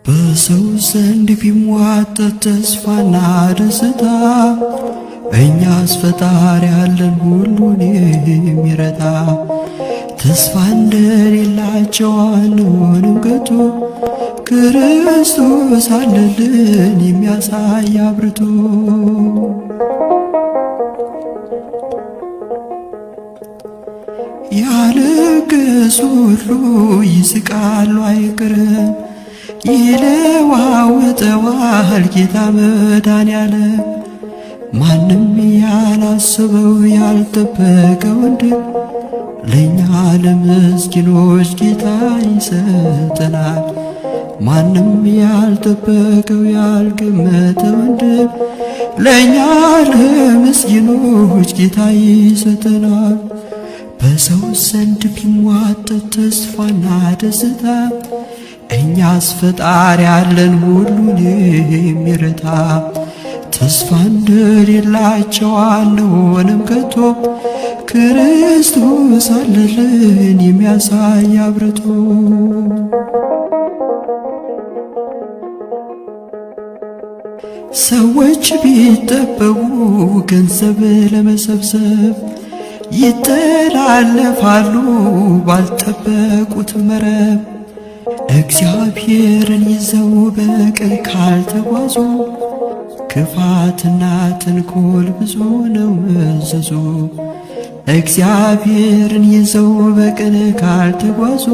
በሰው ዘንድ ቢሟጠጥ ተስፋና ደስታ እኛስ ፈጣሪ ያለን ሁሉን የሚረዳ ተስፋ እንደሌላቸው አንሆንም ከቶ ክርስቶስ አለልን የሚያሳይ አብርቶ። ያለቀሱ ሁሉ ይስቃሉ አይቀርም፣ ይለዋውጠዋል ጌታ መድኃኔዓለም። ማንም ያላሰበው ያልጠበቀው እንድን ለእኛ ለምስኪኖች ጌታ ይሰጠናል። ማንም ያልጠበቀው ያልገመተው እንድን ለእኛ ለምስኪኖች ጌታ ይሰጠናል። በሰው ዘንድ ቢሟጠጥ ተስፋና ደስታ እኛስ ፈጣሪ ያለን ሁሉን የሚረታ ተስፋ እንደሌላቸው አንሆንም ከቶ ክርስቶስ አለልን የሚያሳይ አብርቶ። ሰዎች ቢጠበቡ ገንዘብ ለመሰብሰብ ይተላለፋሉ ባልጠበቁት መረብ። እግዚአብሔርን ይዘው በቅን ካልተጓዙ ክፋትና ተንኮል ብዙ ነው መዘዙ። እግዚአብሔርን ይዘው በቅን ካልተጓዙ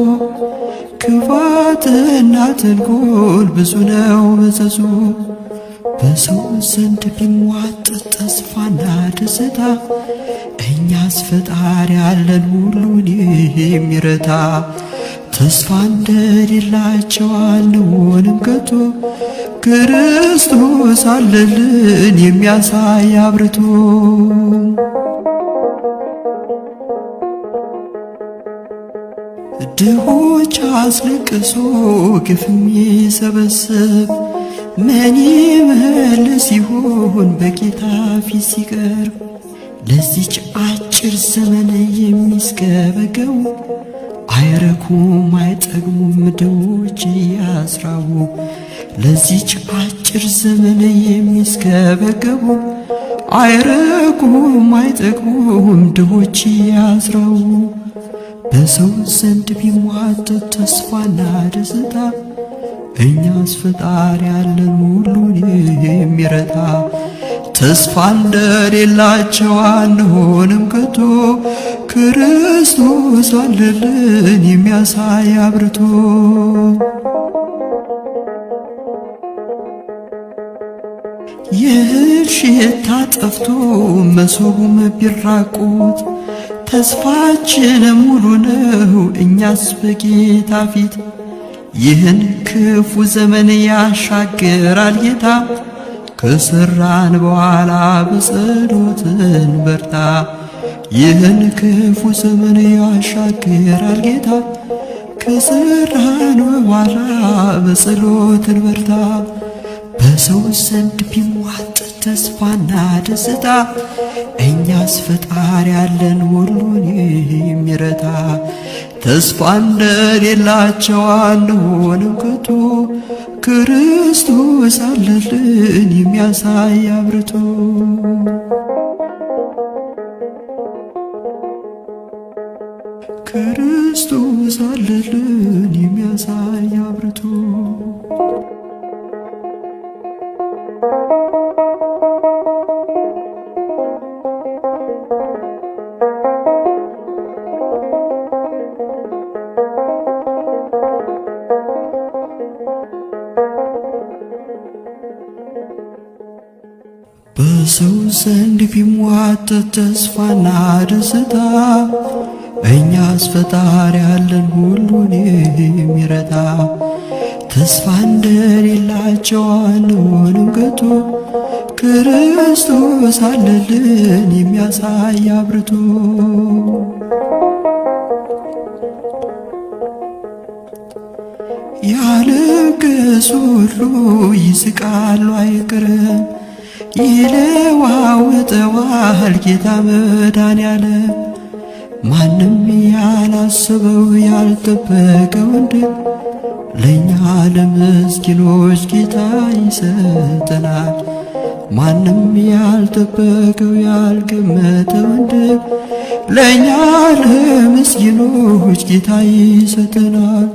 ክፋትና ተንኮል ብዙ ነው መዘዙ። በሰው ዘንድ ቢሟጠጥ ተስፋና ደስታ እኛስ ፈጣሪ ያለን ሁሉን የሚረታ ተስፋ እንደሌላቸው አንሆንም ከቶ ክርስቶስ አለልን የሚያሳይ አብርቶ። ድሆች አስለቅሶ ግፍ የሚሰበስብ ምን ይመልስ ይሆን በጌታ ፊት ሲቀርብ? ለዚች አጭር ዘመን የሚስገበገቡ አይረኩም አይጠግሙም ድሆች እያስራቡ። ለዚች አጭር ዘመን የሚስገበገቡ አይረኩም አይጠግሙም ድሆች እያስራቡ። በሰው ዘንድ ቢሟጠጥ ተስፋና ደስታ እኛስ ፈጣሪ ያለን ሁሉን የሚረታ ተስፋ እንደሌላቸው አንሆንም ከቶ ክርስቶስ አለልን የሚያሳይ አብርቶ። የእህል ሽታ ጠፍቶ መሶቡም ቢራቆት ተስፋችን ሙሉ ነው እኛስ በጌታ ፊት። ይህን ክፉ ዘመን ያሻግራል ጌታ ከሰራን በኋላ በጸሎት እንበርታ። ይህን ክፉ ዘመን ያሻግራል ጌታ ከሰራን በኋላ በጸሎት እንበርታ። በሰው ዘንድ ቢሟጠጥ ተስፋና ደስታ እኛስ ፈጣሪ ያለን ሁሉን የሚረታ ተስፋ እንደሌላቸው አንሆንም ከቶ ክርስቶስ አለልን የሚያሳይ አብርቶ። ክርስቶስ አለልን የሚያሳይ አብርቶ። በሰው ዘንድ ቢሟጠጥ ተስፋና ደስታ እኛስ ፈጣሪ ያለን ሁሉን የሚረታ ተስፋ እንደሌላቸው አንሆንም ከቶ ክርስቶስ አለልን የሚያሳይ አብርቶ። ያለቀሱ ሁሉ ይስቃሉ አይቀርም፣ ይለዋውጠዋል ጌታ መድኃኔዓለም። ማንም ያላሰበው ያልጠበቀው እንድን ለእኛ ለምስኪኖች ጌታ ይሰጠናል። ማንም ያልጠበቀው ያልገመተው እንድል ለእኛ ለምስኪኖች ጌታ ይሰጠናል።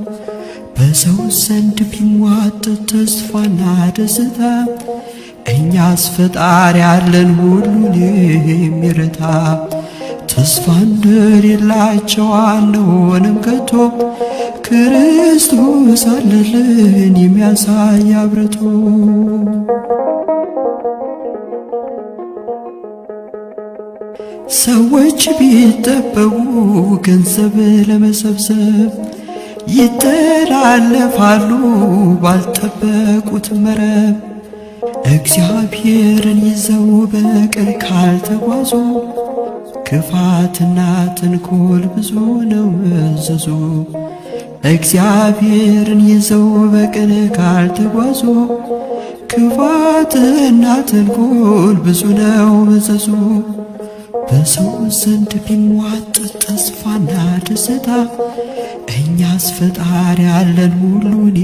በሰው ዘንድ ቢሟጠጥ ተስፋና ደስታ እኛስ ፈጣሪ ያለን ሁሉን የሚረታ። ተስፋ እንደሌላቸው አንሆንም ከቶ ክርስቶስ አለልን የሚያሳይ አብርቶ። ሰዎች ቢጠበቡ ገንዘብ ለመሰብሰብ ይተላለፋሉ ባልጠበቁት መረብ። እግዚአብሔርን ይዘው በቅን ካልተጓዙ ክፋትና ተንኮል ብዙ ነው መዘዙ። እግዚአብሔርን ይዘው በቅን ካልተጓዙ ክፋትና ተንኮል ብዙ ነው መዘዙ። በሰው ዘንድ ቢሟጠጥ ተስፋና ደስታ እኛስ ፈጣሪ ያለን ሁሉን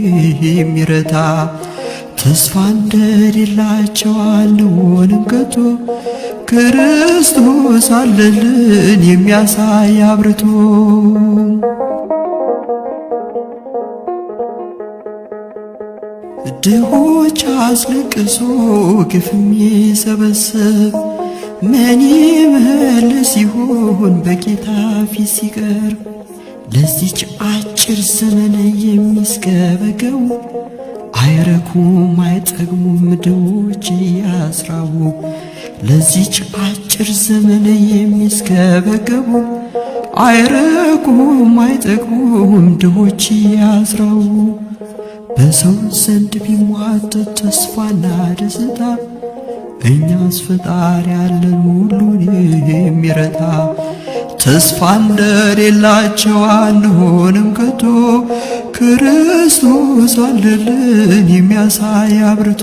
የሚረታ። ተስፋ እንደሌላቸው አንሆንም ከቶ ክርስቶስ አለልን የሚያሳይ አብርቶ። ድሆች አስለቅሶ ግፍ የሚሰበስብ ምን ይመልስ ይሆን በጌታ ፊት ሲቀርብ? ለዚች አጭር ዘመን የሚስገበገቡ አይረኩም አይጠግሙም ድሆች እያስራቡ። ለዚች አጭር ዘመን የሚስገበገቡ አይረኩም አይጠግሙም ድሆች እያስራቡ። በሰው ዘንድ ቢሟጠጥ ተስፋና ደስታ እኛስ ፈጣሪ ያለን ሁሉን የሚረታ። ተስፋ እንደሌላቸው አንሆንም ከቶ ክርስቶስ አለልን የሚያሳይ አብርቶ።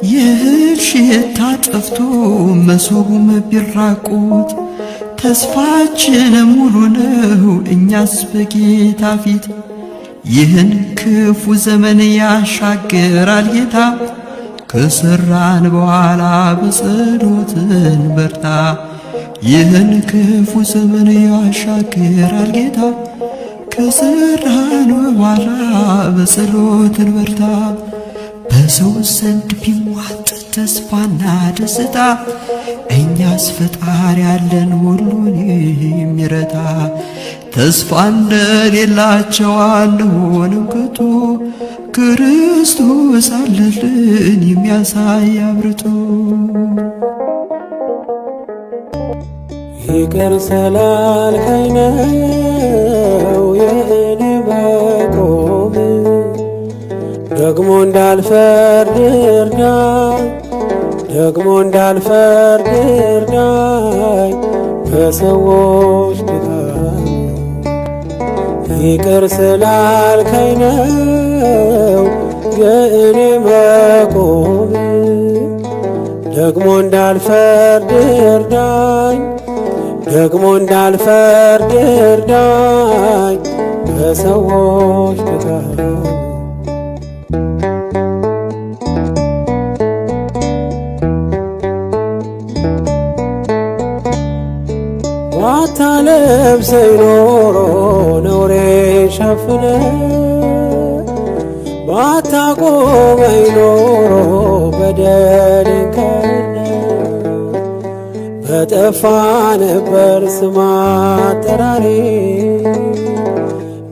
የእህል ሽታ ጠፍቶ መሶቡም ቢራቆት ተስፋችን ሙሉ ነው እኛስ በጌታ ፊት። ይህን ክፉ ዘመን ያሻግራል ጌታ ከሰራን በኋላ በጸሎት እንበርታ። ይህን ክፉ ዘመን ያሻግራል ጌታ ከሰራን በኋላ በጸሎት እንበርታ። በሰው ዘንድ ቢሟጠጥ ተስፋና ደስታ እኛስ ፈጣሪ ያለን ሁሉን የሚረታ። ተስፋ እንደሌላቸው አንሆንም ከቶ ክርስቶስ አለልን የሚያሳይ አብርቶ። ይቅር ስላልከኝ ነው የእኔ መቆም፣ ደግሞ እንዳልፈርድ እርዳኝ፣ ደግሞ እንዳልፈርድ እርዳኝ በሰዎች ድካም። ይቅር ስላልከኝ ነው የእኔ መቆም፣ ደግሞ እንዳልፈርድ እርዳኝ፣ ደግሞ እንዳልፈርድ እርዳኝ በሰዎች ድካም። ባታለብሰኝ ኖሮ ነውሬ ሸፍነ፣ ባታቆመኝ ኖሮ በደሌን ከድነ፣ በጠፋ ነበር ስም አጠራሬ።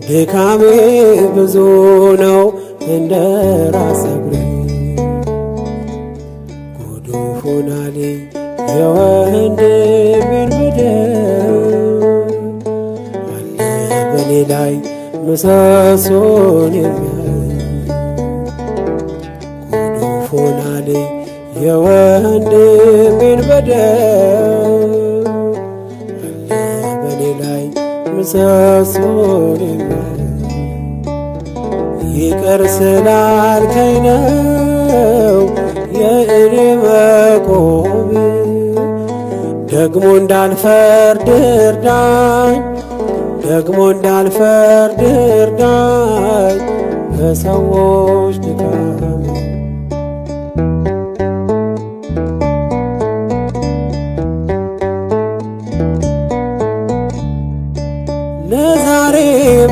ድካሜ ብዙ ነው እንደ ራስ ፀጉሬ፣ ጉዱ ሆናሌ የወንድሜን በደል አለ በኔ ላይ ምሰሶን የሚያይ። ጉዱ ሆናሌ የወንድሜን በደል አለ በኔ ላይ ምሰሶን የሚያይ። ይቅር ስላልከኝ ነው የእኔ መቆም፣ ደግሞ እንዳልፈርድ እርዳኝ፣ ደግሞ እንዳልፈርድ እርዳኝ በሰዎች ድካም። ለዛሬ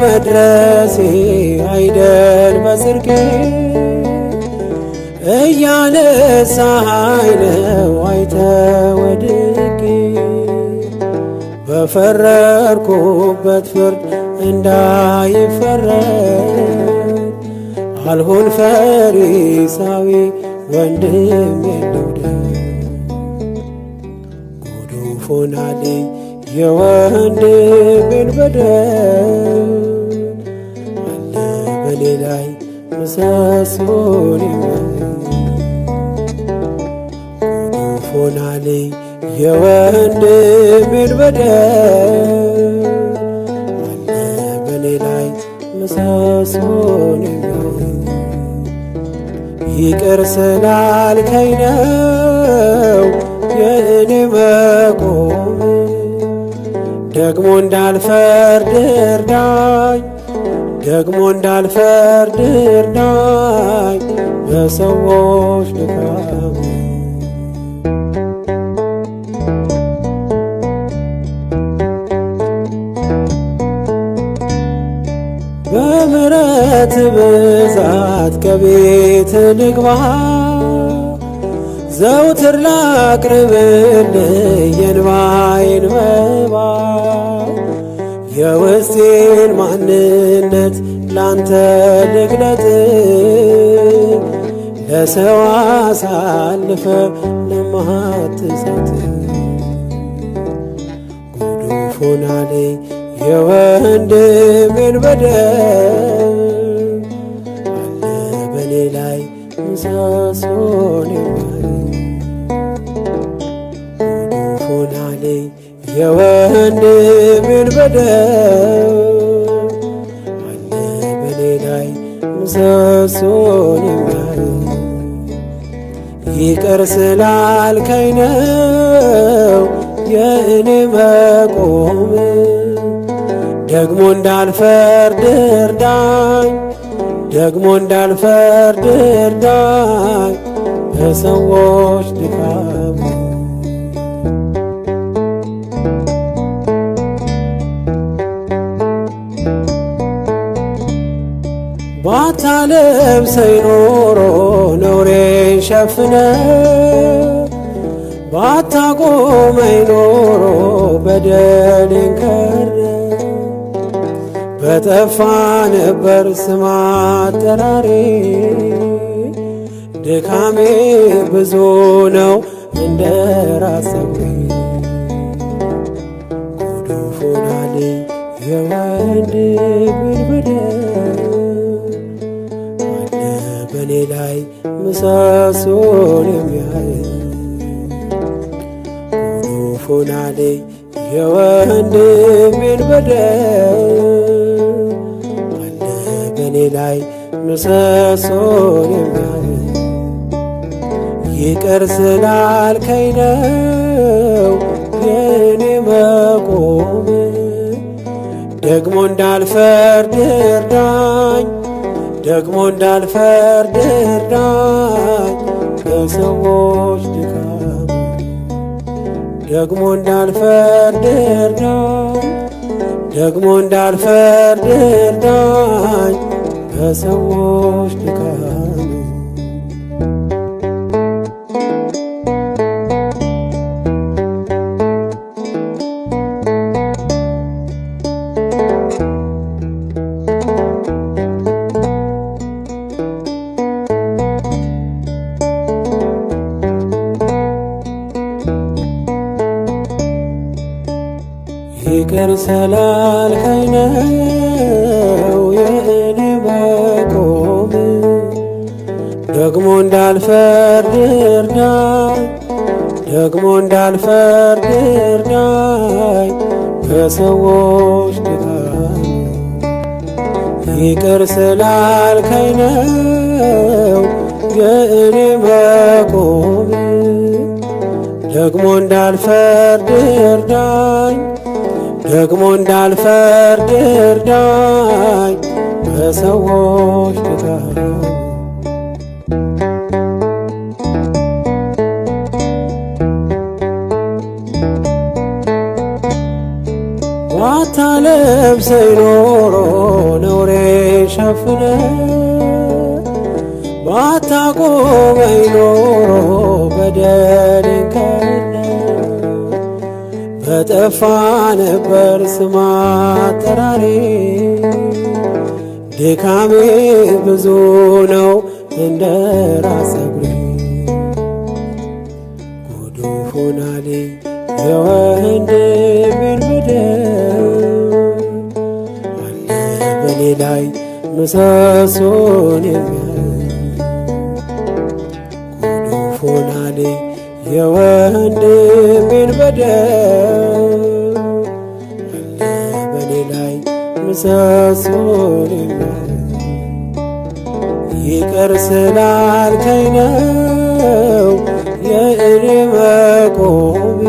መድረሴ አይደል በጽድቄ እያነሳኸኝ ነው አይተህ ወድቄ በፈረድኩበት ፍርድ እንዳይፈረድ አልሆን ፈሪሳዊ ወንድም የለውደል ጉዱፍ ሆናልኝ የወንድሜን በደል አለ በኔ ላይ ምሰሶን ጉዱፍ ሆናልኝ የወንድሜን በደል አለ በኔ ላይ ምሰሶን ይቅር ስላልከኝ ነው የእኔ መቆም፣ ደግሞ እንዳልፈርድ እርዳኝ፣ ደግሞ እንዳልፈርድ እርዳኝ በሰዎች ድካም። በምሕረት ብዛት ከቤት ልግባ፣ ዘውትር ላቅርብልህ የእንባዬን መባ። የውስጤን ማንነት ላንተ ልግለጥ፣ ለሰው አሳልፈ ለማትሰጥ ጉዱፍ ሆናልኝ የወንድሜን በደል አለ በኔ ላይ ምሰሶን ጉዱፍ ሆናልኝ የወንድሜን በደል አለ በኔ ላይ ምሰሶን ይቅር ስላልከኝ ነው የእኔ መቆም፣ ደግሞ እንዳልፈርድ እርዳኝ፣ ደግሞ እንዳልፈርድ እርዳኝ በሰዎች ድካም። ባታለብሰኝ ኖሮ ነውሬን ሸፍነ፣ ባታቆመኝ ኖሮ በደሌን ከርነ፣ በጠፋ ነበር ስም አጠራሬ። ድካሜ ብዙ ነው እንደ ራስ ፀጉሬ፣ ጉዱፍ ሆናልኝ የወንድሜን በደል አለ በኔ ላይ ምሰሶን የሚያይ። ጉዱፍ ሆናልኝ የወንድሜን በደል አለ በኔ ላይ ምሰሶን የሚያይ። ይቅር ስላልከኝ ነው የእኔ መቆም፣ ደግሞ እንዳልፈርድ እርዳኝ፣ ደግሞ እንዳልፈርድ እርዳኝ በሰዎች ድካም። ደግሞ እንዳልፈርድ እርዳኝ፣ ደግሞ እንዳልፈርድ እርዳኝ በሰዎች ድካም። ይቅር ስላልከኝ ነው የእኔ መቆም፣ ደግሞ እንዳልፈርድ እርዳኝ፣ ደግሞ እንዳልፈርድ እርዳኝ በሰዎች ድካም። ይቅር ስላልከኝ ነው የእኔ መቆም፣ ደግሞ እንዳልፈርድ እርዳኝ፣ ደግሞ እንዳልፈርድ እርዳኝ በሰዎች ድካም። ባታለብሰኝ ኖሮ ነውሬን ሸፍነ፣ ባታቆመኝ ኖሮ በደሌን ከድነ፣ በጠፋ ነበር ስም አጠራሬ። ድካሜ ብዙ ነው እንደ ራስ ፀጉሬ። ጉዱ ሆናሌ የወንድሜን በደል አለ በኔ ላይ ምሰሶን የሚያይ። ጉዱ ሆናሌ የወንድሜን በደል አለ በኔ ላይ ምሰሶን የሚያይ። ይቅር ስላልከኝ ነው የእኔ መቆም፣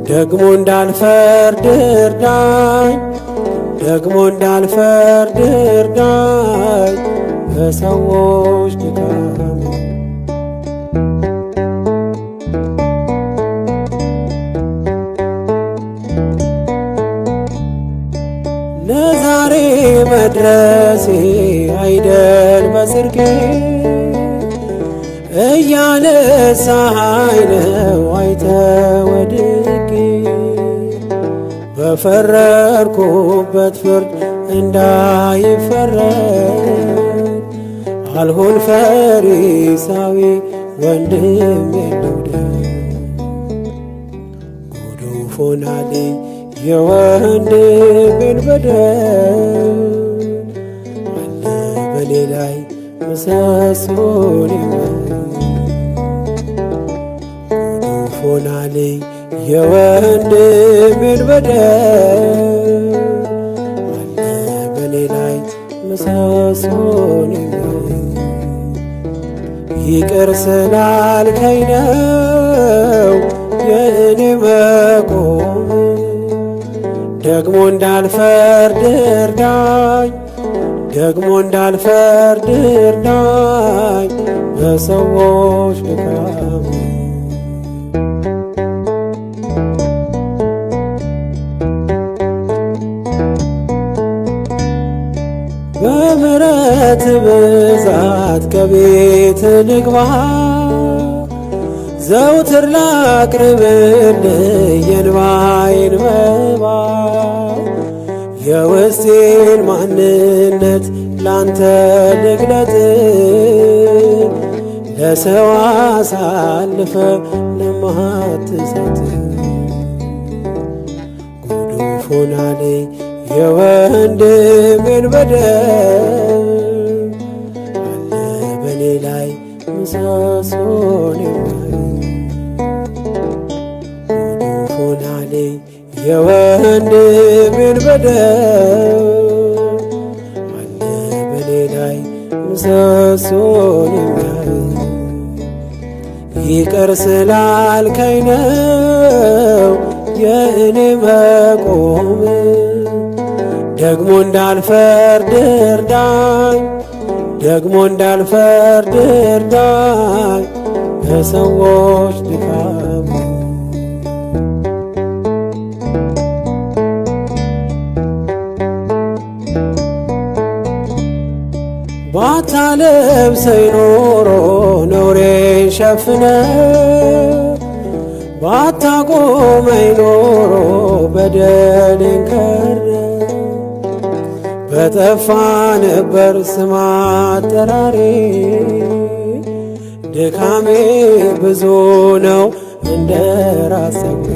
ደግሞ እንዳልፈርድ እርዳኝ፣ ደግሞ እንዳልፈርድ እርዳኝ በሰዎች ድካም። ለዛሬ መድረሴ አይደል በጽድቄ፣ እያነሳኸኝ ነው አይተህ ወድቄ። በፈረድኩበት ፍርድ እንዳይፈረድ አልሆን ፈሪሳዊ ወንድሜን ልውደድ። ጉዱ ሆናሌ የወንድሜን በደል አለ በኔ ላይ ምሰሶን የሚያይ። ጉዱ ሆናሌ የወንድሜን በደል አለ በኔ ላይ ምሰሶን የሚያይ። ይቅር ስላልከኝ ነው የእኔ መቆም፣ ደግሞ እንዳልፈርድ እርዳኝ፣ ደግሞ እንዳልፈርድ እርዳኝ በሰዎች ድካም። በምሕረት ብዛት ከቤት ልግባ፣ ዘውትር ላቅርብልህ የእንባዬን መባ። የውስጤን ማንነት ላንተ ልግለጥ፣ ለሰው አሳልፈ ለማትሰጥ። ጉዱ ሆናሌ የወንድሜን በደል አለ በኔ ላይ ምሰሶን የሚያይ። ጉዱ ሆናሌ የወንድሜን በደል አለ በኔ ላይ ምሰሶን የሚያይ። ይቅር ስላልከኝ ነው የእኔ መቆም፣ ደግሞ እንዳልፈርድ እርዳኝ፣ ደግሞ እንዳልፈርድ እርዳኝ በሰዎች ድካም። ባታለብሰኝ ኖሮ ነውሬን ሸፍነ፣ ባታቆመኝ ኖሮ በደሌን ከድነ፣ በጠፋ ነበር ስም አጠራሬ። ድካሜ ብዙ ነው እንደ ራስ ፀጉሬ።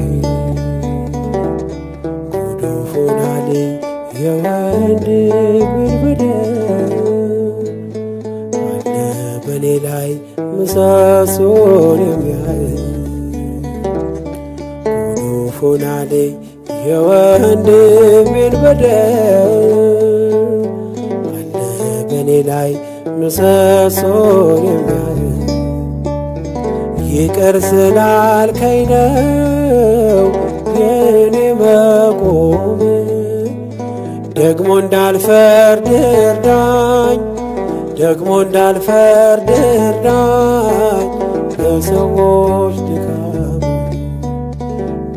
ጉዱ ሆናሌ የወንድሜን በደል አለ በኔ ላይ ምሰሶን የሚያይ። ጉዱ ሆናሌ የወንድሜን በደል አለ በኔ ላይ ምሰሶን የሚያይ። ይቅር ስላልከኝ ነው የኔ መቆም። ደግሞ እንዳልፈርድ እርዳኝ፣ ደግሞ እንዳልፈርድ እርዳኝ በሰዎች ድካም።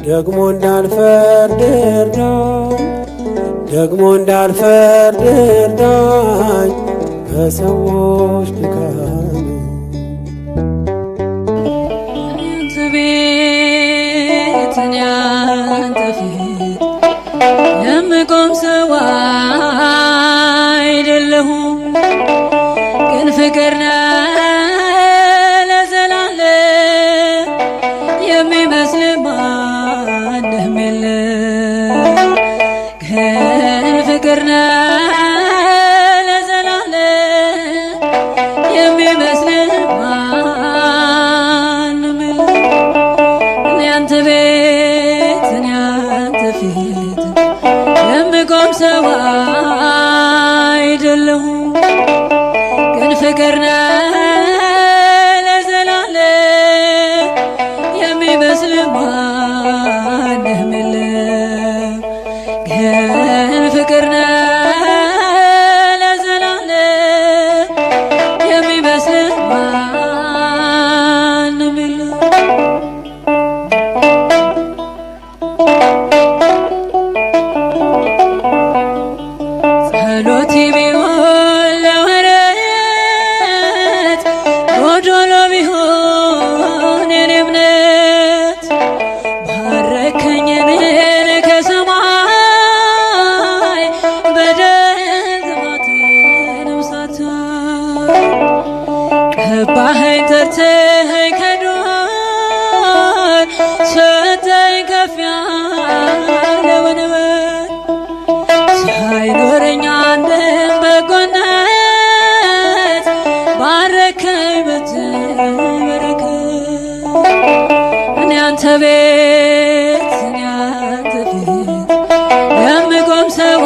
ደግሞ እንዳልፈርድ እርዳኝ፣ ደግሞ እንዳልፈርድ እርዳኝ በሰዎች ድካም። ያንተ ቤት እኔ ያንተ ፊት የምቆም ሰው አይደለሁም፣ ግን ፍቅር ነህ ለዘላለም የሚመስል ማንም የለም። ግን ፍቅር ነህ ለዘላለም የሚመስል ማንም የለም። እኔ ያንተ ቤት እኔ ያንተ ፊት የምቆም ሰው አይደለሁም፣ ግን ፍቅር ነህ ለዘላለም የሚመስል ማንም የለም። ግን ፍቅር ነህ ለዘላለም የሚመስል ማንም የለም። ጸሎቴ ቢሆን ለወረት ጎዶሎ ቢሆን የኔ እምነት ባረከኝ እኔን ከሰማይ በደል ጥፋቴንም ሳታይ ቀባኸኝ ጠርተኸኝ ከዱር ሰጠኝ ከፍ ያለውን በር ሳይኖረኝ አንድም በጎነት ባረከኝ በበረከት። እኔ ያንተ ቤት እኔ ያንተ ፊት የምቆም ሰው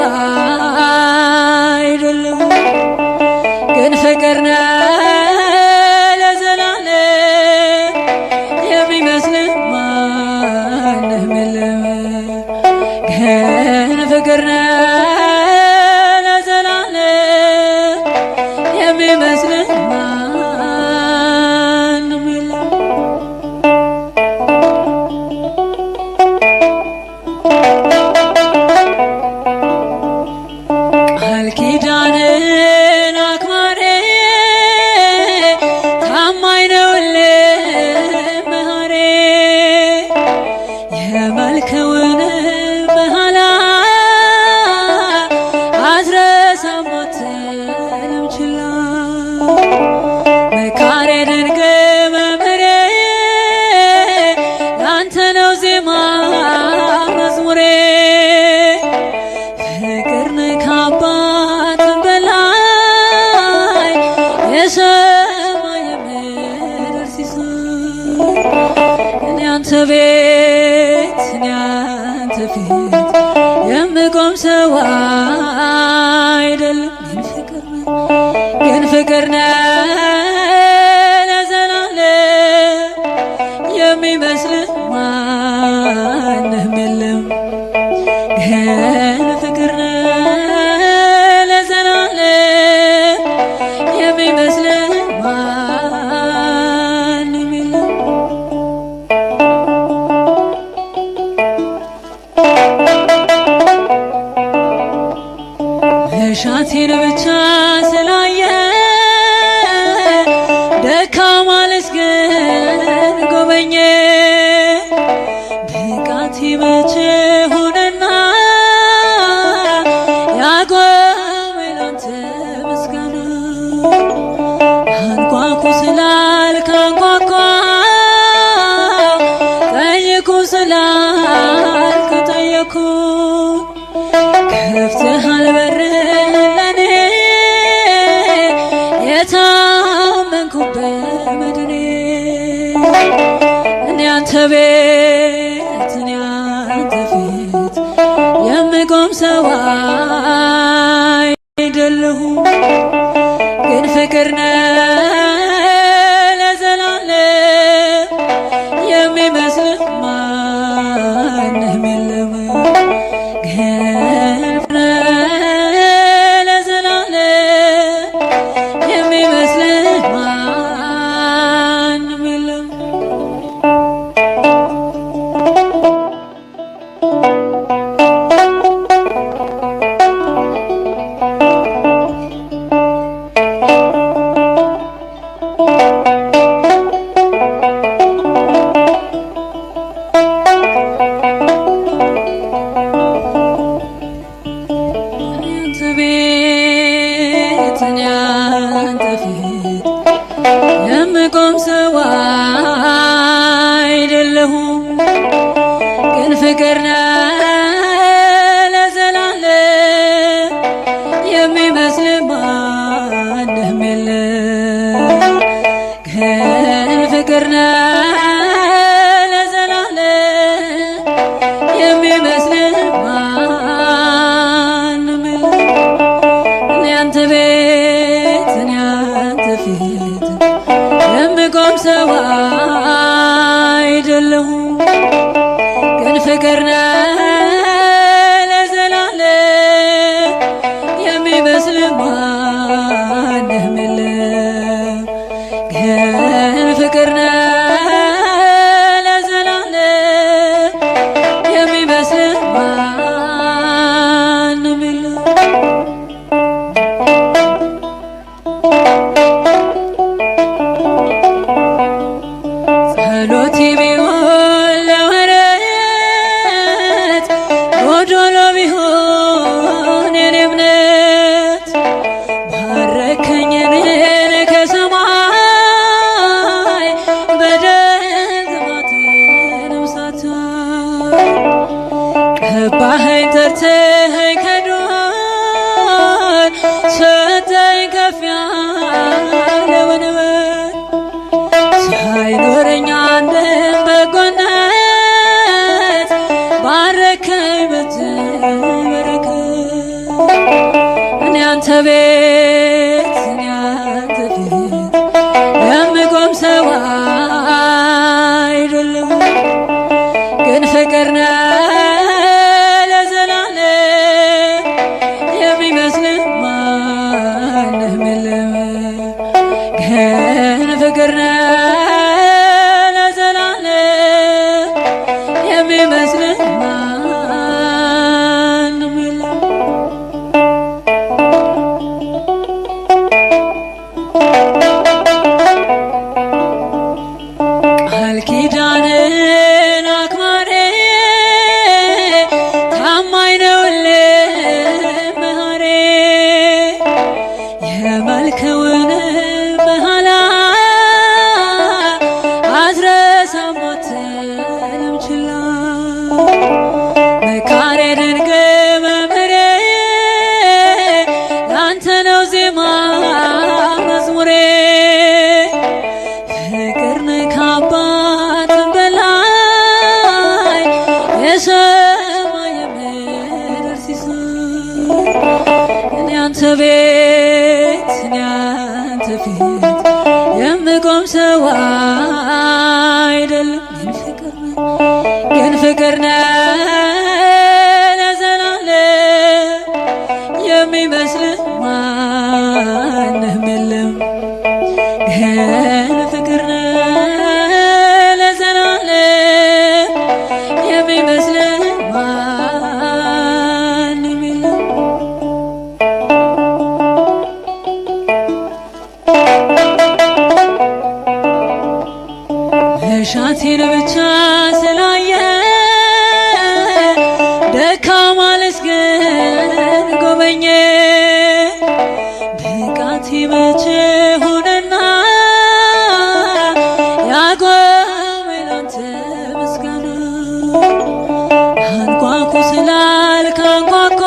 አይደለሁም፣ ግን ፍቅር ነህ ለዘላለም የሚመስል ማንም የለም። ግን ፍቅር ነህ ለዘላለም የሚመስል ማንም የለም። ቃል ኪዳንን አክባሪ ታማኝ ነውልህ መሐሪ የማልከውን መሐላ አትረሳም አትልም ችላ። መካሬ ድንቅ መምህሬ ላንተ ነው ዜማ መዝሙሬ። ፍቅር ነህ ከአባትም በላይ የሰማይ የምድር ሲሳይ። እኔ ያንተ ቤት እኔ ያንተ ፊት የምቆም ሰው አይደለም፣ ግን ፍቅር ነህ ለዘላለም የሚመስል ማንም የለም። ግን ፍቅር ነህ ለዘላለም የሚመስል ማንም የለም። መሻቴን ብቻ ስላየ ደካማ ልስገን ጎበኘ። ብቃቴ መቼ ሆነና ያቆመኝ ላንተ ምስጋና። አንኳኩ ስላልክ አንኳኳው፣ ጠይቁ ስላልክ ጠየኩ። ከፍተሃል በርህን ለኔ የታመንኩበት መድኔ። እኔ ያንተ ቤት እኔ ያንተ ፊት የምቆም ሰው አይደለሁም፣ ግን ፍቅር ነህ ለዘላለም ቤት እኔ ያንተ ፊት የምቆም ሰው አይደለሁም፣ ግን ፍቅር ነህ ለዘላለም የሚመስልህ ማንም የለም። ግን ፍቅር ነህ ለዘላለም የሚመስልህ ማንም የለም። ቃል ኪዳንን አክባሪ ታማኝ ነውልህ መሐሪ የማልከውን መሐላ አትረሳም አትልም ችላ። መካሬ ድንቅ መምህሬ ላንተ ነው ዜማ መዝሙሬ። ፍቅር ነህ ከአባትም በላይ የሰማይ የምድር ሲሳይ። እኔ አንተ ቤት እኔ አንተ ፊት የምቆም ሰው አይደለም፣ ግን ፍቅር ነህ ለዘላለም የሚመስልህ ማንም የለም። ግን ፍቅር ነህ ለዘላለም የሚመስልህ ማንም የለም። መሻቴን ብቻ ስላየ ደካማ ልስገን ጎበኘ። ብቃቴ መቼ ሆነና ያቆመኝ ላንተ ምስጋና። አንኳኩ ስላልክ አንኳኳው፣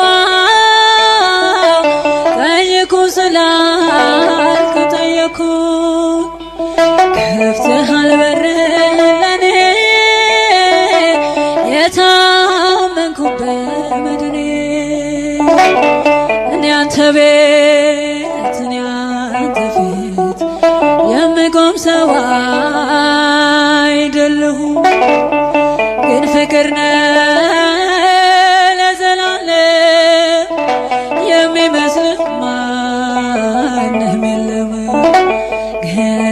ጠይቁ ስላልክ ጠየኩ። ከፍተሃል በርህን ለኔ የታመንኩበት መድኔ። እኔ አንተ ቤት እኔ አንተ ፊት የምቆም ሰው አይደለሁም፣ ግን ፍቅር ነህ ለዘላለም የሚመስልህ ማንም የለም። ግን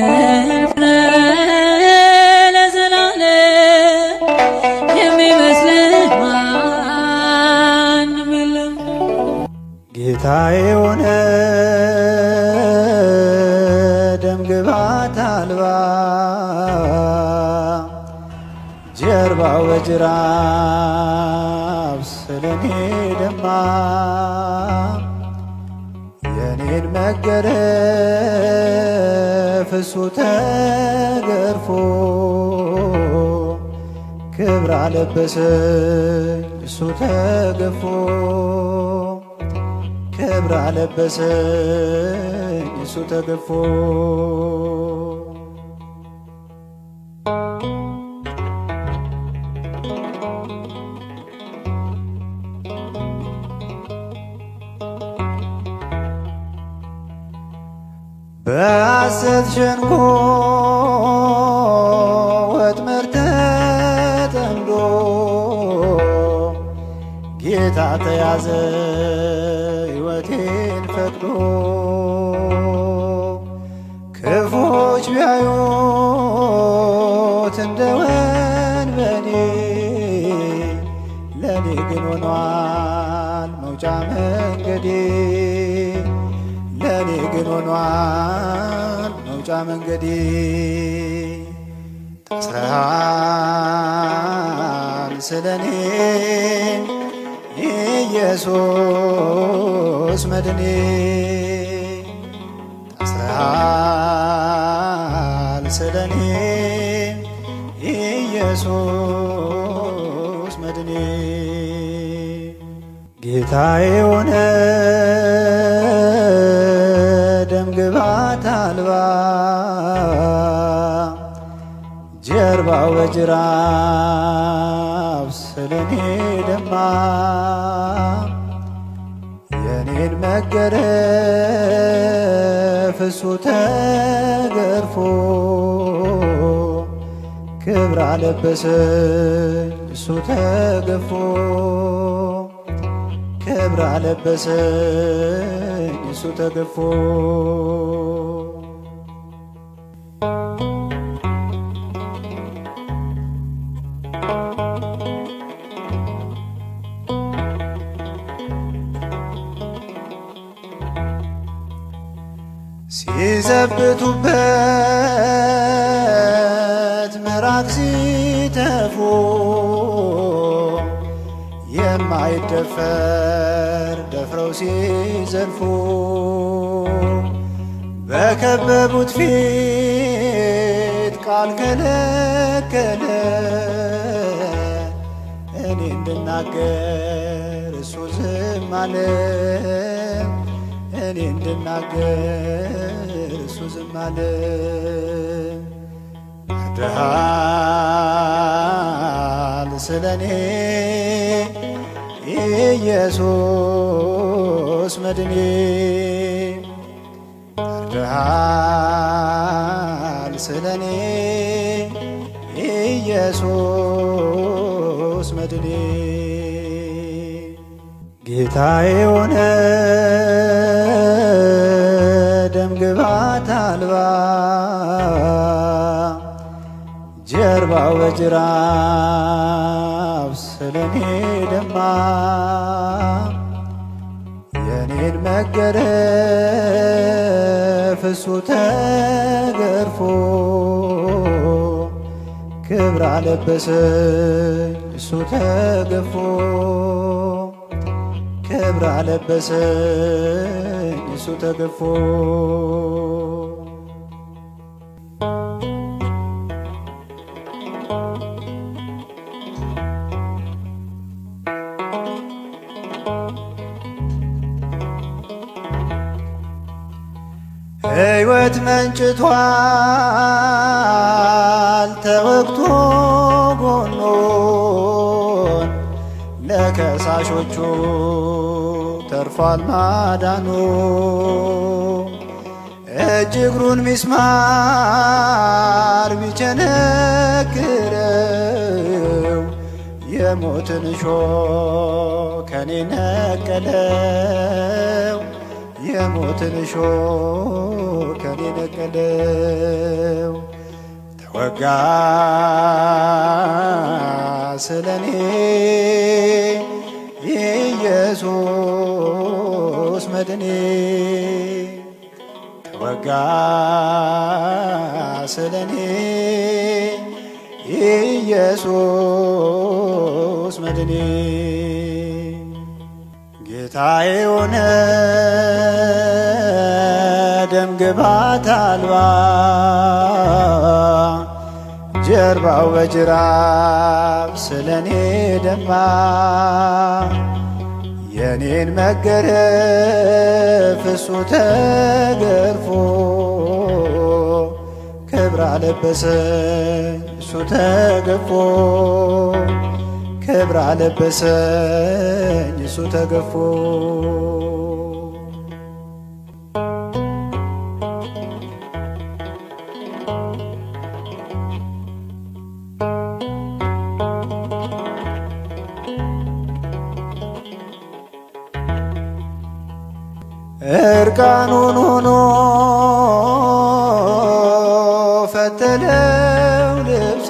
ለዘላለም የሚመስልህ ማንም የለም። ጌታዬ ሆነ ደም ግባት አልባ ጀርባው በጅራፍ ስለኔ ደማ። የኔን መገረፍ እሱ ተገርፎ ክብር አለበሰኝ እሱ ተገፎ ክብር አለበሰኝ እሱ ተገፎ። በሐሰት ሸንጎ ወጥመድ ተጠምዶ ጌታ ተያዘ ሕይወቴን ፈቅዶ። ክፉዎች ቢያዩት እንደ ወንበዴ ለኔ ግን ሆኗል መውጫ መንገዴ። ለኔ ግን ሆኗል መውጫ መንገዴ። ታስረሃል ስለኔ ኢየሱስ መድኔ። ታስረሃል ስለኔ ኢየሱስ መድኔ። ጌታዬ ሆነ ደም ግባት አልባ ጀርባው በጅራፍ ስለኔ ደማ። የኔን መገረፍ እሱ ተገርፎ ክብር አለበሰኝ እሱ ተገፎ ክብር አለበሰኝ እሱ ተገፎ ሲዘብቱበት ምራቅ ሲተፉ የማይደፈር ደፍረው ሲዘልፉ በከበቡት ፊት ቃል ከለከለ እኔ እንድናገር እሱ ዝም አለ እኔ እንድናገር እሱ ዝም አለ አድረሃል ስለኔ ኢየሱስ መድኔ አድረሃል ስለኔ ኢየሱስ መድኔ ጌታዬ ሆነ ደምግባት አልባ ጀርባው በጅራፍ ስለኔ ደማ የኔን መገረፍ እሱ ተገርፎ ክብር አለበሰኝ እሱ ተገፎ ክብር አለበሰኝ እሱ ተገፎ ሕይወት መንጭቷል ተወግቶ ጎኑን ለከሳሾቹ ተርፏል ማዳኑ እጅ እግሩን ሚስማር ቢቸነክረው የሞትን እሾህ ከኔ ነቀለው የሞትን እሾህ ከኔ ነቀለው ተወጋ ስለኔ ኢየሱስ መድኔ ተወጋ ስለኔ ኢየሱስ መድኔ ጌታዬ ሆነ ደምግባት አልባ ጀርባው በጅራፍ ስለኔ ደማ የኔን መገረፍ እሱ ተገርፎ ክብር አለበሰኝ እሱ ተገፎ ክብር አለበሰኝ እሱ ተገፎ እርቃኑን ሆኖ ፈተለው ልብሴ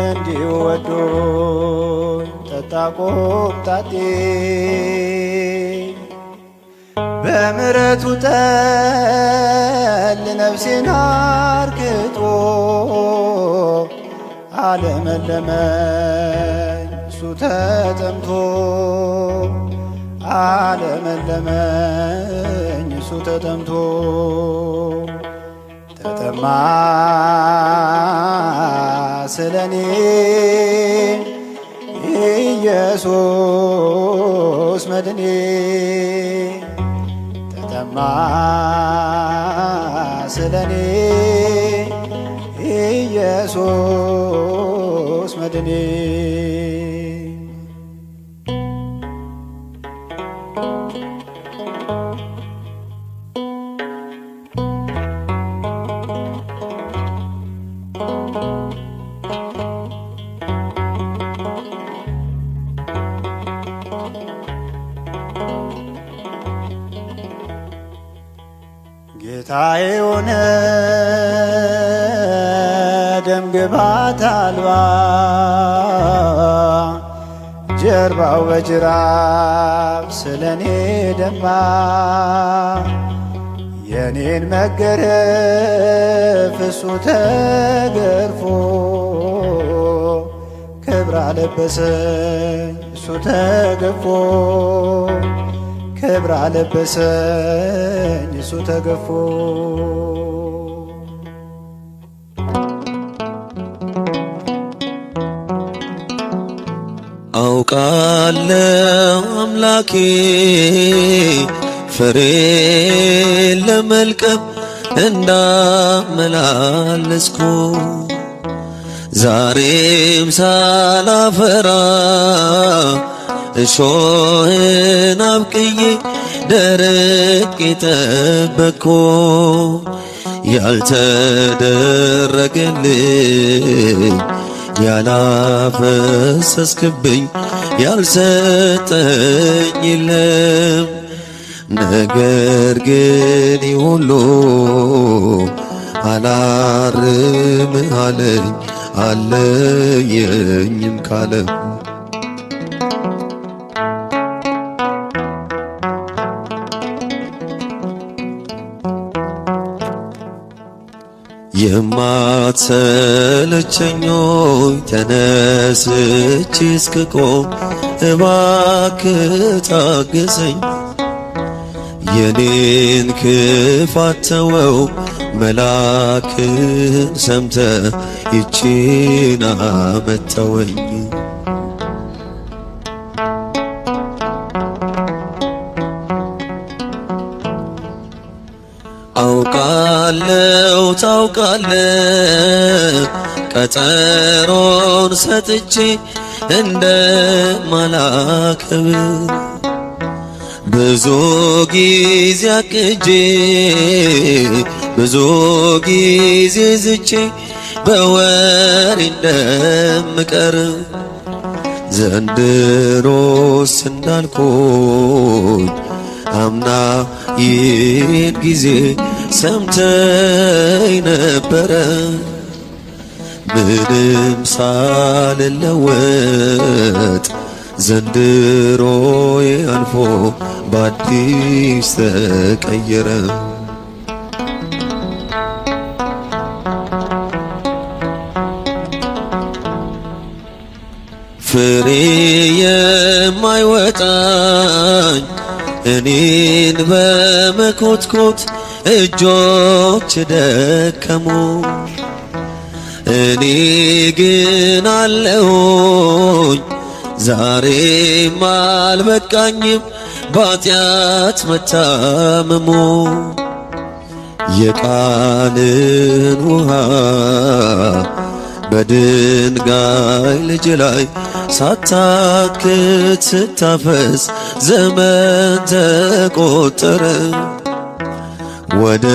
እንዲሁ ወዶኝ ጠጣ ቆምጣጤ በምሕረቱ ጠል ነፍሴን አርክቶ አለመለመኝ እሱ ተጠምቶ አለመለመኝ እሱ ተጠምቶ ተጠማ ስለኔ ኢየሱስ መድኔ ተጠማ ስለኔ ኢየሱስ መድኔ ትዝታዬ ሆነ ደምግባት አልባ ጀርባው በጅራፍ ስለኔ ደማ የኔን መገረፍ እሱ ተገርፎ ክብር አለበሰኝ እሱ ተገፎ ክብር አለበሰኝ እሱ ተገፎ አውቃለሁ አምላኬ ፍሬ ለመልቀም እንዳመላለስኩ ዛሬም ሳላፈራ እሾህን አብቅዬ ደረቅ ጠበቅኩ ያልተደረገልኝ ያላፈሰስክብኝ ያልሰጠኝ የለም ነገር ግን ሁሉ አላርም አለኝ አለየኝም ካለ የማትሰለቸኞኝ ተነስቼ እስክቆም እባክህ ታገሰኝ የኔን ክፋት ተወው መላክህን ሰምተ ይቺን አመጣወኝ አውቃለሁ ታውቃለህ ቀጠሮን ሰጥቼ እንደማላከብር ብዙ ጊዜ አቅጄ ብዙ ጊዜ ዝቼ በወሬ እንደምቀር ዘንድሮስ እንዳልኩኝ አምና ይህን ጊዜ ሰምተኝ ነበረ ምንም ሳልለወጥ ዘንድሮዬ አልፎ በአዲስ ተቀየረ ፍሬ የማይወጣኝ እኔን በመኮትኮት እጆች ደከሙ እኔ ግን አለሁኝ ዛሬም አልበቃኝም ባጢአት መታመሙ የቃልን ውሃ በድንጋይ ልጅ ላይ ሳታክት ስታፈስ ዘመን ተቆጠረ ወደ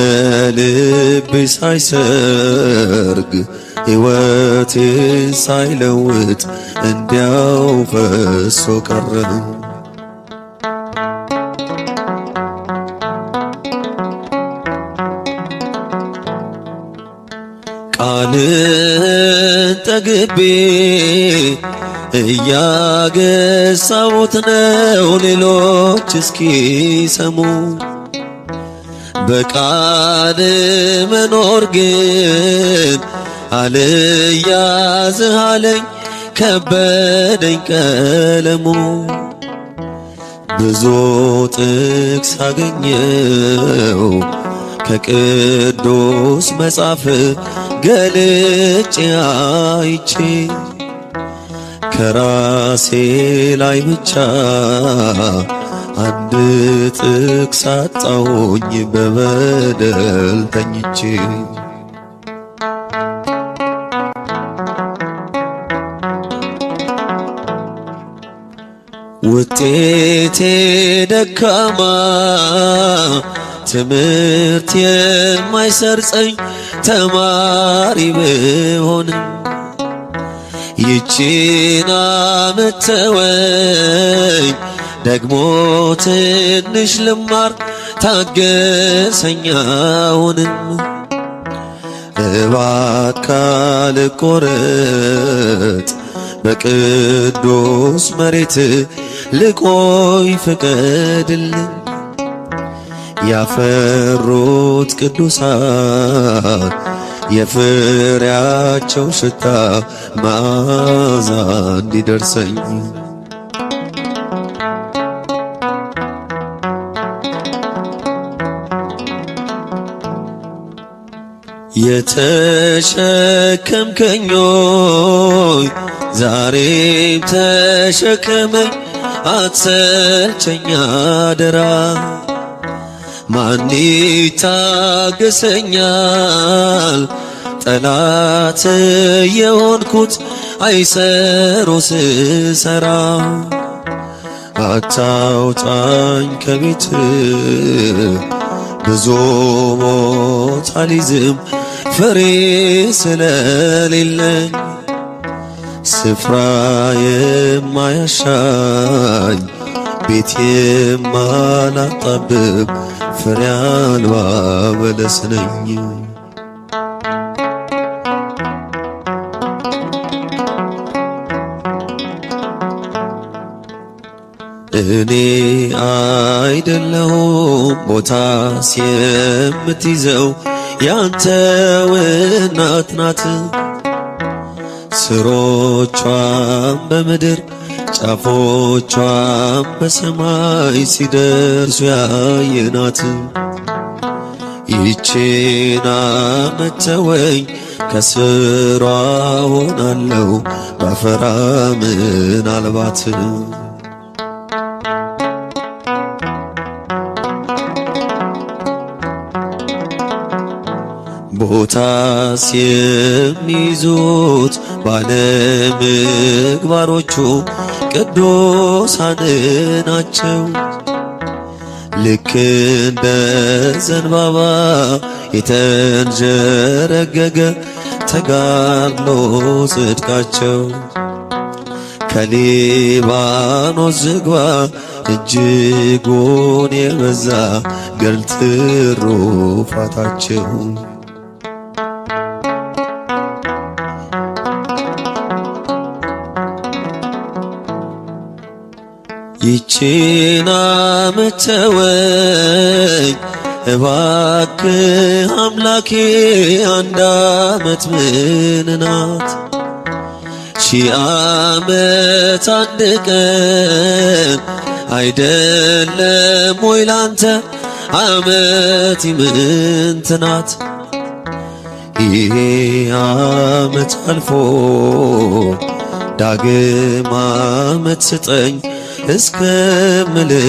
ልቤ ሳይሰርግ ሕይወቴን ሳይለውጥ እንዲያው ፈሶ ቀረ ቃልን ጠግቤ እያገሳሁት ነው ሌሎች እስኪ ሰሙ በቃል መኖር ግን አልያዝህ አለኝ ከበደኝ ቀለሙ ብዙ ጥቅስ አገኘው ከቅዱስ መጽሐፍ ገልጬ አይቼ ከራሴ ላይ ብቻ አንድ ጥቅስ አጣሁኝ በበደል ተኝቼ ውጤቴ ደካማ ትምህርት የማይሰርጸኝ ተማሪ ብሆንም ይቺን ዓመት ተወኝ ደግሞ ትንሽ ልማር ታገሰኝ አሁንም እባክህ አልቆረጥ በቅዱስ መሬት ልቆይ ፍቀድልኝ ያፈሩት ቅዱሳን የፍሬያቸው ሽታ መዓዛ እንዲደርሰኝ የተሸከምከኞይ ዛሬም ተሸከመኝ አትሰልቸኝ አደራ ማን ይታገሰኛል ጠላት የሆንኩት አይሰሮ ስሰራ አታውጣኝ ከቤት ብዙ ሞት አልይዝም ፍሬ ስለሌለኝ ስፍራ የማያሻኝ ቤት የማላጣብብ ፍሬ አልባ በለስ ነኝ እኔ አይደለሁም ቦታስ የምትይዘው ያንተው እናት ናት ስሮቿም በምድር ጫፎቿም በሰማይ ሲደርሱ ያየናት ይህችን ዓመት ተወኝ ከስሯ ሆናለሁ ባፈራ ምናልባት ቦታስ የሚይዙት ባለምግባሮቹ ቅዱሳን ናቸው ልክ እንደ ዘንባባ የተንዠረገገ ተጋድሎ ጽድቃቸው ከሊባኖስ ዝግባ እጅጉን የበዛ ገድል ትሩፋታቸው ይህችን ዓመት ተወኝ እባክህ አምላኬ አንድ ዓመት ምን ናት ሺህ ዓመት አንድ ቀን አይደለም ወይ ላንተ ዓመት ምንት ናት ይሄ ዓመት አልፎ ዳግም ዓመት ስጠኝ እስከምልህ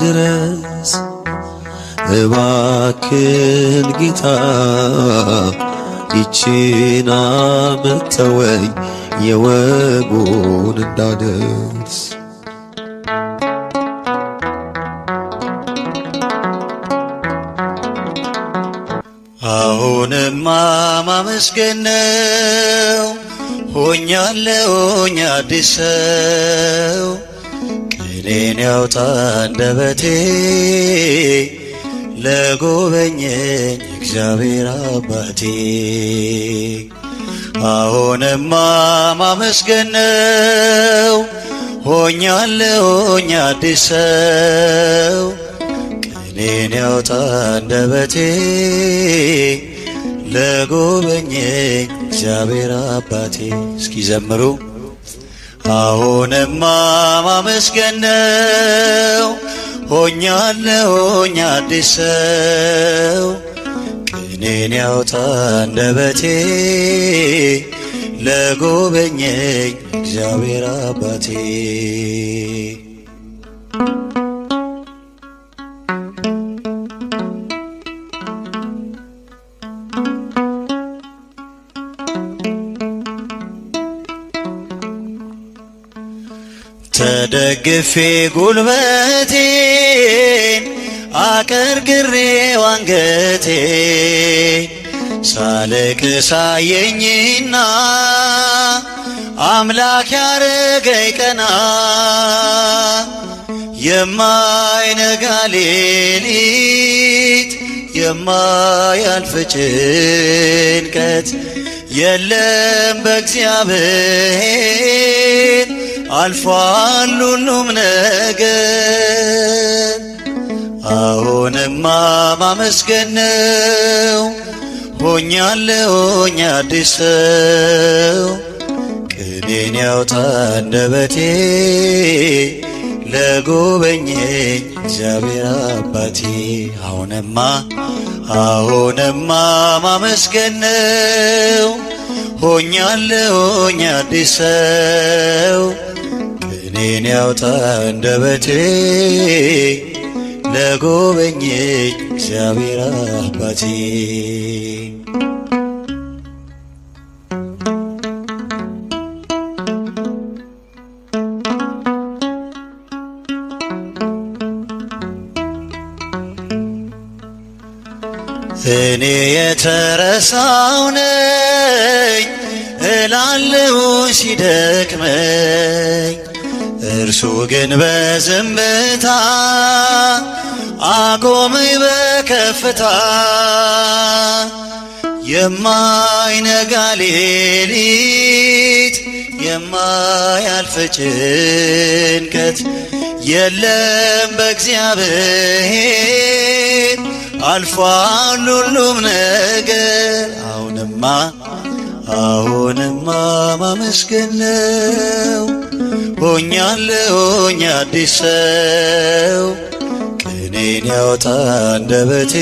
ድረስ እባክህን ጌታ ይህችን ዓመት ተወኝ የወጉን እንዳደርስ አሁንማ ማመስገን ነው ሆኛለሁኝ አዲስ ሰው ቅኔን ያውጣ አንደበቴ ለጎበኘኝ እግዚአብሔር አባቴ አሁንማ ማመስገን ነው ሆኛለሁኝ አዲስ ሰው ቅኔን ያውጣ አንደበቴ ለጎበኘኝ እግዚአብሔር አባቴ እስኪ ዘምሩ አሁንማ ማመስገን ነው ሆኛለሁኝ አዲስ ሰው ቅኔን ያውጣ አንደበቴ ለጎበኘኝ እግዚአብሔር አባቴ ተደግፌ ጉልበቴን አቀርቅሬው አንገቴን ሳለቅስ አየኝና አምላክ ያረገኝ ቀና የማይነጋ ሌሊት የማያልፍ ጭንቀት የለም በእግዚአብሔር አልፏል ሁሉም ነገር። አሁንማ ማመስገን ነው ሆኛለሁኝ አዲስ ሰው። ቅኔን ያውጣ አንደበቴ ለጎበኘኝ እግዚአብሔር አባቴ። አሁንማ ማመስገን ነው ሆኛለሁኝ አዲስ ሰው። ቅኔን ያውጣ አንደበቴ ለጎበኘኝ እግዚአብሔር አባቴ። እኔ የተረሳው ነኝ እላለሁ ሲደክመኝ፣ እርሱ ግን በዝምታ አቆመኝ በከፍታ። የማይነጋ ሌሊት የማያልፍ ጭንቀት የለም በእግዚአብሔር አልፏል ሁሉም ነገር። አሁንማ ማመስገን ነው ሆኛለሁኝ አዲስ ሰው። ቅኔን ያውጣ አንደበቴ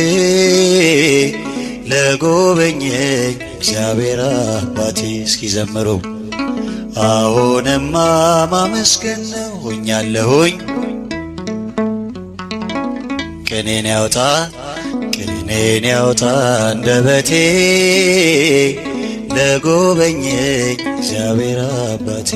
ለጎበኘኝ እግዚአብሔር አባቴ። እስኪ ዘምሩ። አሁንማ ማመስገን ነው ሆኛለሁኝ። ቅኔን ያውጣ አንደበቴ ለጎበኘኝ እግዚአብሔር አባቴ።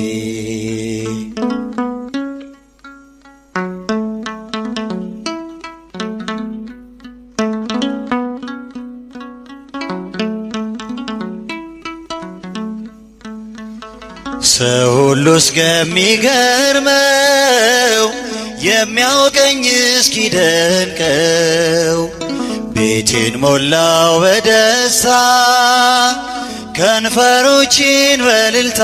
ሰው ሁሉ እስከሚገርመው የሚያውቀኝ እስኪደንቀው፣ ቤቴን ሞላው በደስታ ከንፈሮችን በእልልታ።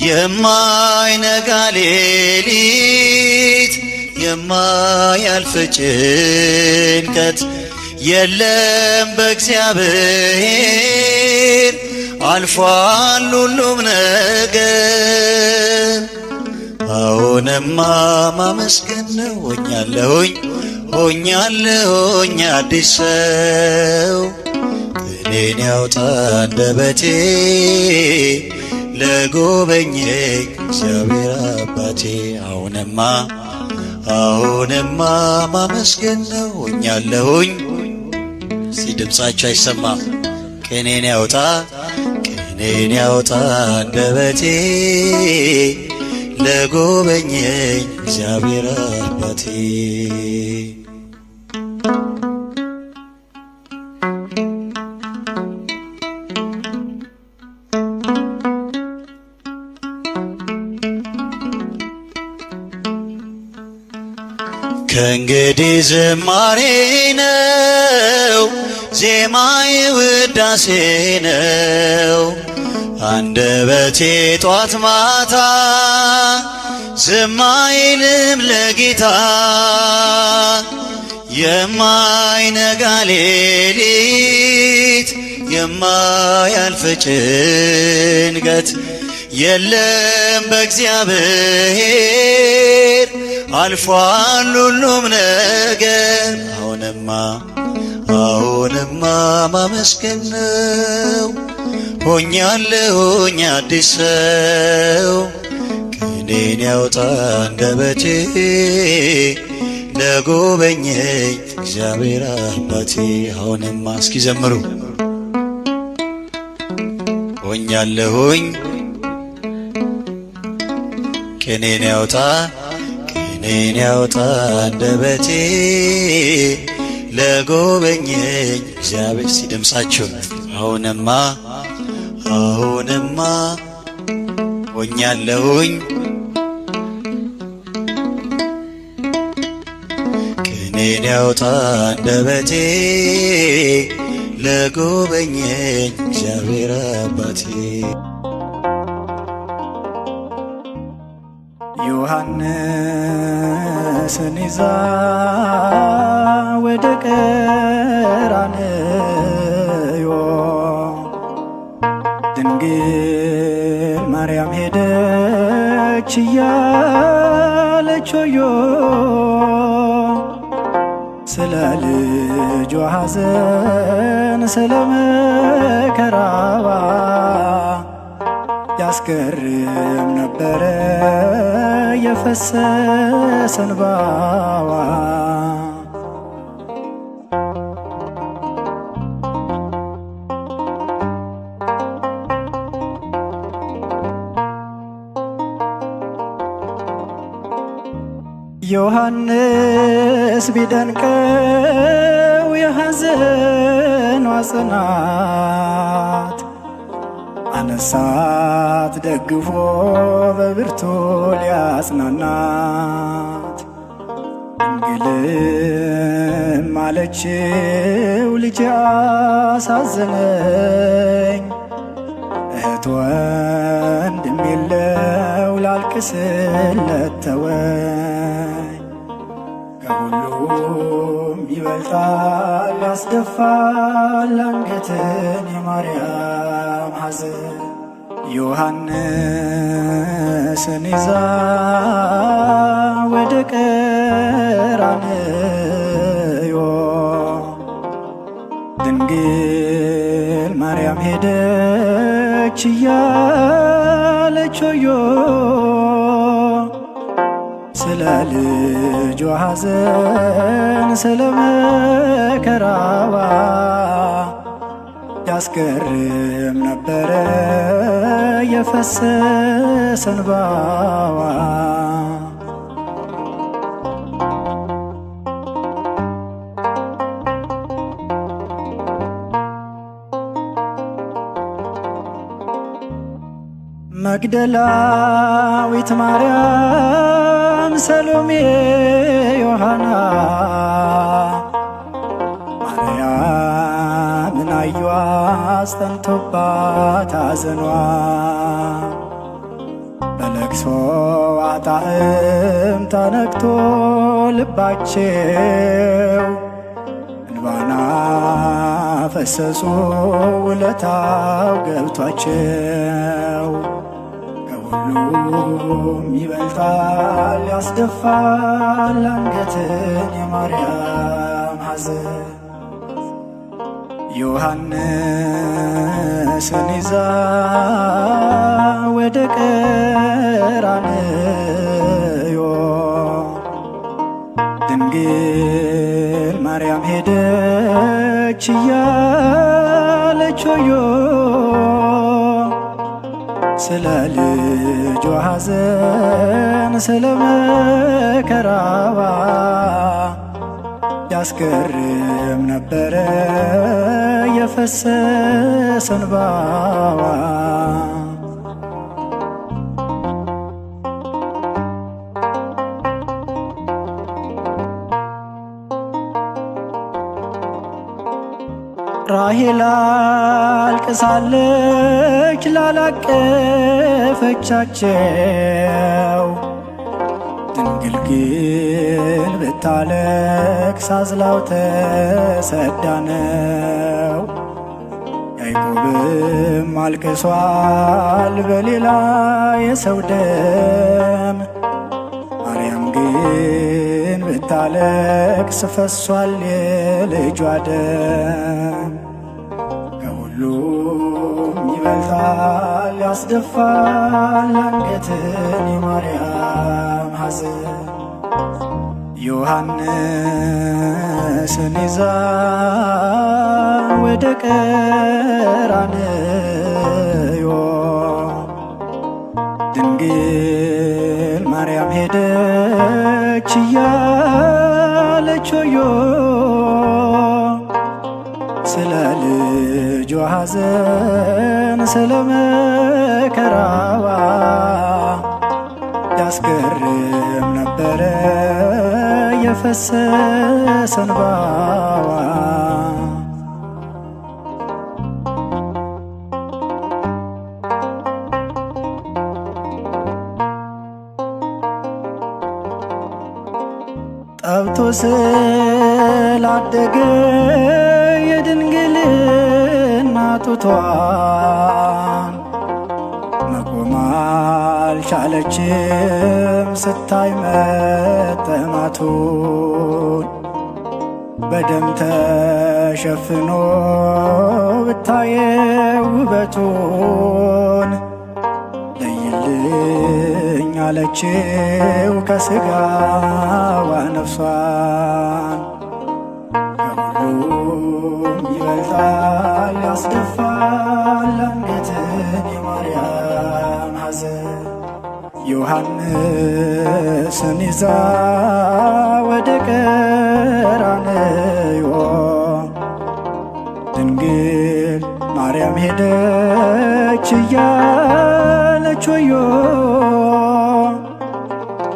የማይነጋ ሌሊት የማያልፍ ጭንቀት የለም በእግዚአብሔር አልፏል ሁሉም ነገር። አሁንማ ማመስገን ነው ሆኛለሁኝ አዲስ ሰው። ቅኔን ያውጣ አንደበቴ ለጎበኘኝ እግዚአብሔር አባቴ። አሁንማ ማመስገን ነው ሆኛለሁኝ። እስቲ ድምፃችሁ አይሰማም? ቅኔን ያውጣ አንደበቴ ለጎበኘኝ እግዚአብሔር አባቴ። ከእንግዲህ ዝማሬ ነው ዜማዬ ውዳሴ ነው። አንደበቴ ጧት ማታ ዝም አይልም ለጌታ። የማይነጋ ሌሊት የማያልፍ ጭንቀት የለም በእግዚአብሔር አልፏል ሁሉም ነገር። አሁንማ ማመስገን ነው ሆኛለሁኝ አዲስ ሰው። ቅኔን ያውጣ አንደበቴ ለጎበኘኝ እግዚአብሔር አባቴ። አሁንማ እስኪ ዘምሩ። ሆኛለሁኝ ቅኔን ያውጣ አንደበቴ ለጎበኘኝ እግዚአብሔር። ሲደምሳችሁ አሁንማ ሆኛለሁኝ ያውጣ አንደበቴ ለጎበኘኝ እግዚአብሔር አባቴ። ዮሐንስን ይዛ ወደ ቀራንዮ ድንግል ማርያም ሄደች እያለች ሆዮ ስለ ልጇ ሐዘን ስለ መከራዋ ያስገርም ነበረ የፈሰሰ እንባዋ። ዮሐንስ ቢደንቀው የሐዘኗ ጽናት አነሳት ደግፎ በብርቱ ሊያጽናናት። ድንግልም አለችው ልጄ አሳዘነኝ፣ እህት ወንድም የለው ላልቅስለት ተወኝ። ከሁሉም ይበልጣል ያስደፋል አንገትን የማርያም ሐዘን። ዮሐንስን ይዛ ወደ ቀራንዮ ድንግል ማርያም ሄደች እያለች ሆዮ ስለ ልጇ ሐዘን ስለ መከራዋ ያስገርም ነበረ የፈሰሰ እንባዋ። መግደላዊት ማርያም፣ ሰሎሜ፣ ዮሐና ማርያምን አዩአት ጸንቶባት ሐዘኗ። በለቅሶ ጣዕም ተነክቶ ልባቸው እንባና ፈሰሱ ውለታው ገብቷቸው። ከሁሉም ይበልጣል ያስደፋል አንገትን የማርያም ሐዘን። ዮሐንስን ይዛ ወደ ቀራንዮ ድንግል ማርያም ሄደች እያለች ሆዮ ስለ ልጇ ሐዘን ስለ መከራዋ ያስገርም ነበረ የፈሰሰ እንባዋ። ራሔል አልቅሳለች ላላቀፈቻቸው፣ ድንግል ግን ብታለቅስ አዝላው ተሰዳ ነው። ያዕቆብም አልቅሷል በሌላ የሰው ደም፣ ማርያም ግን ብታለቅስ ፈሷል የልጇ ደም። ከሁሉም ይበልጣል ያስደፋል አንገትን የማርያም ሐዘን። ዮሐንስን ይዛ ወደ ቀራንዮ ድንግል ማርያም ሄደች እያለች ሆዮ ስለ ልጇ ሐዘን ስለ መከራዋ ያስገርም ነበረ የፈሰሰ እንባዋ ጠብቶ ስላደገ የድንግልና ጡቷን መቆም አልቻለችም ስታይ መጠማቱን በደም ተሸፍኖ ብታየው ውበቱን ለይልኝ አለችው ከሥጋዋ ነፍሷን ከሁሉም ይበልጣል ያስደፋል አንገትን የማርያም ሐዘን ዮሐንስን ይዛ ወደ ቀራንዮ ድንግል ማርያም ሄደች እያለች ወዮ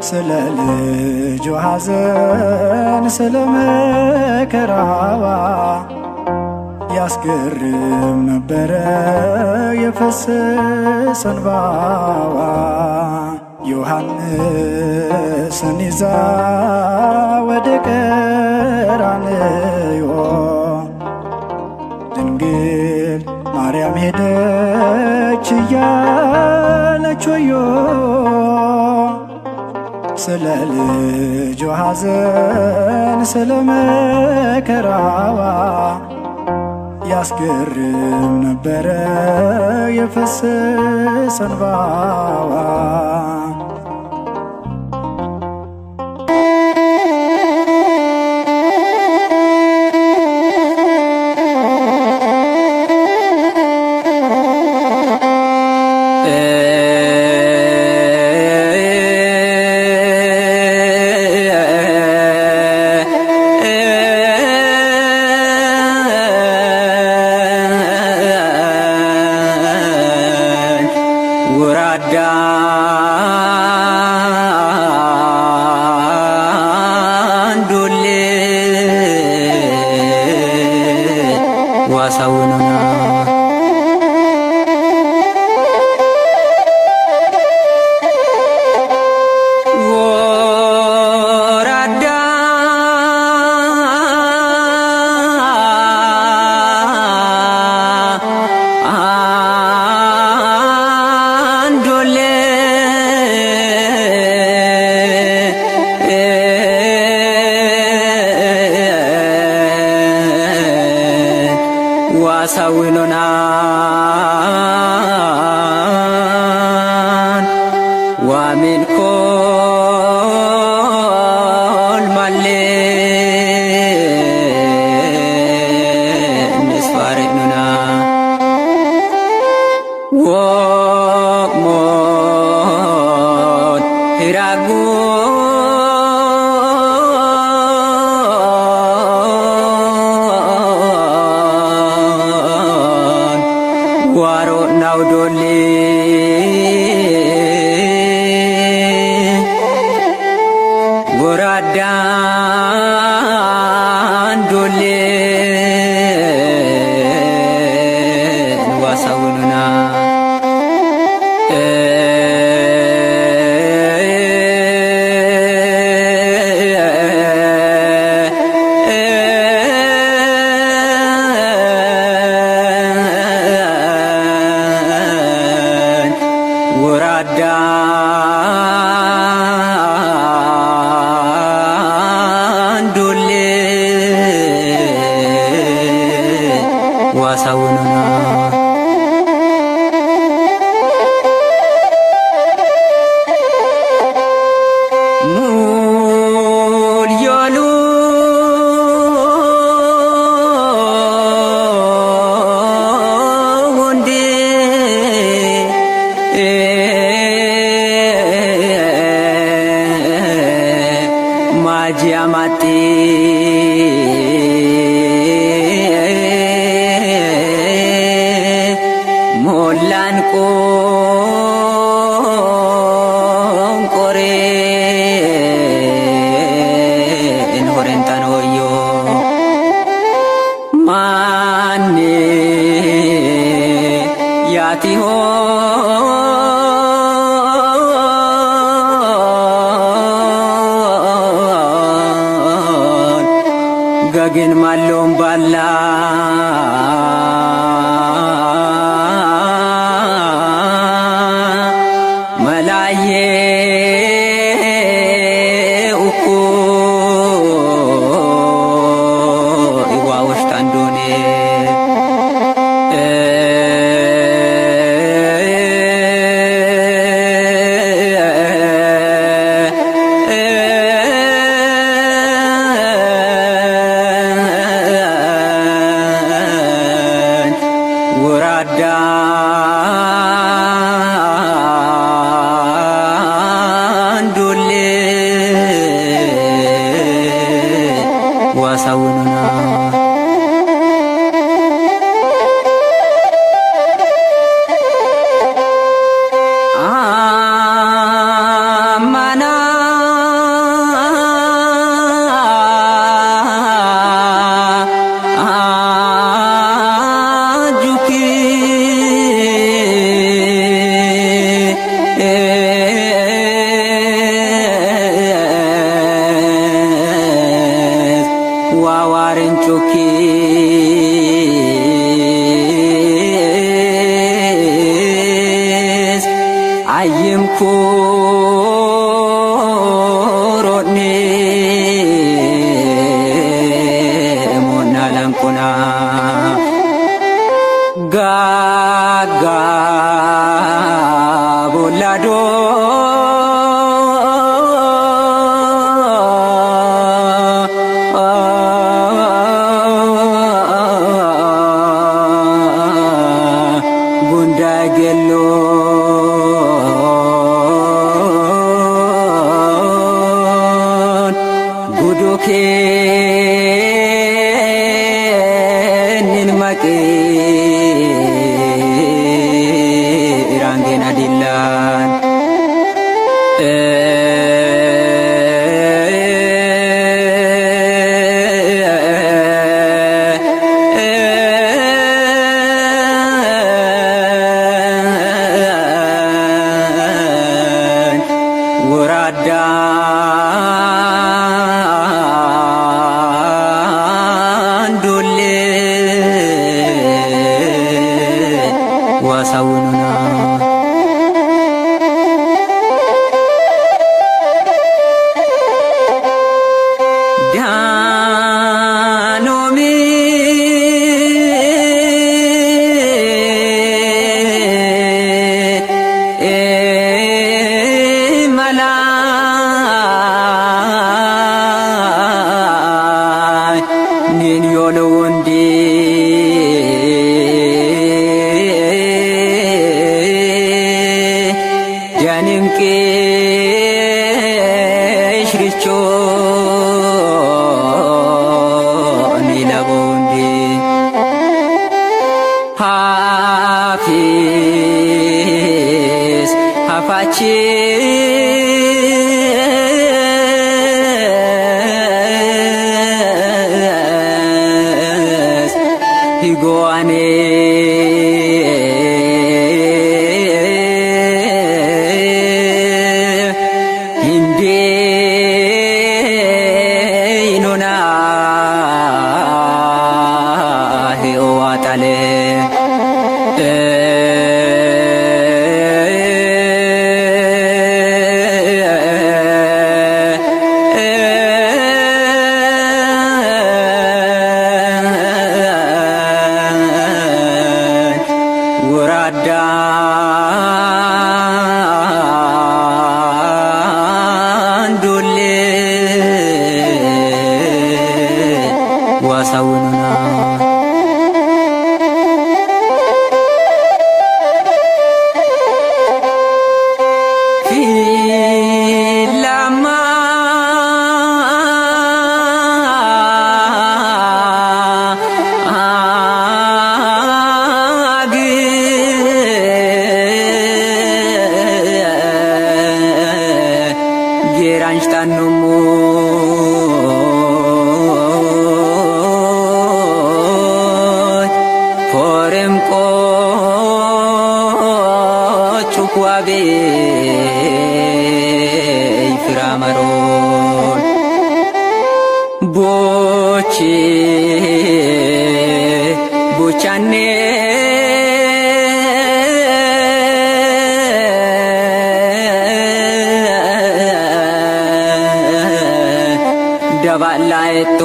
ስለ ልጇ ሐዘን ስለ መከራዋ ያስገርም ነበረ የፈሰሰ እንባዋ ዮሐንስን ይዛ ወደ ቀራንዮ ድንግል ማርያም ሄደች እያለች ወዮ ስለ ልጇ ሐዘን ስለ መከራዋ ያስገርም ነበረ የፈሰሰ እንባዋ ዋሳዊኖናን ዋሚን ኮል ማሌ ንስፋሬኑና ወሞት ሂራጉ ናውዶሊ ጎራዳን ዶሌ ዋሳውኑና ጎራዳን ዶሌ ዋሳውኑና ሙልዮሉ ወንዴ ማጂያማጤ ሞላንቆ ቆሬ ገግን ማሎም ባላ መላዬ እኮ ኢዋ ወሽታንዶኔ ጋጋ ቦላዶ ጉንዳጌሎ ጉዱኬ ንንመቄ ኢራንጌን አዲላን ወራዳ አንዶሌ ዋሳውኑና ዳኖሚ ኒን ዮሎ ወንዴ ዳንንቄ ሽሪቾ ኒላቦንዴ ሃፊስ ሃፋቼ ሂጎዋኔ ሂንዴ ይኖና ሄኦዋጣሌ ወራዳ አንዶሌ ዋሳውኑና ፊላማ ጌራንሽታኑሙ ፎረምቆ ጩኳቤ ፍራመሮን ቦቼ ቡቻኔ ደባላይቶ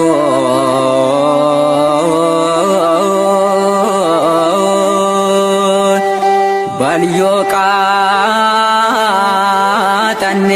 ባልዮ ቃጠኔ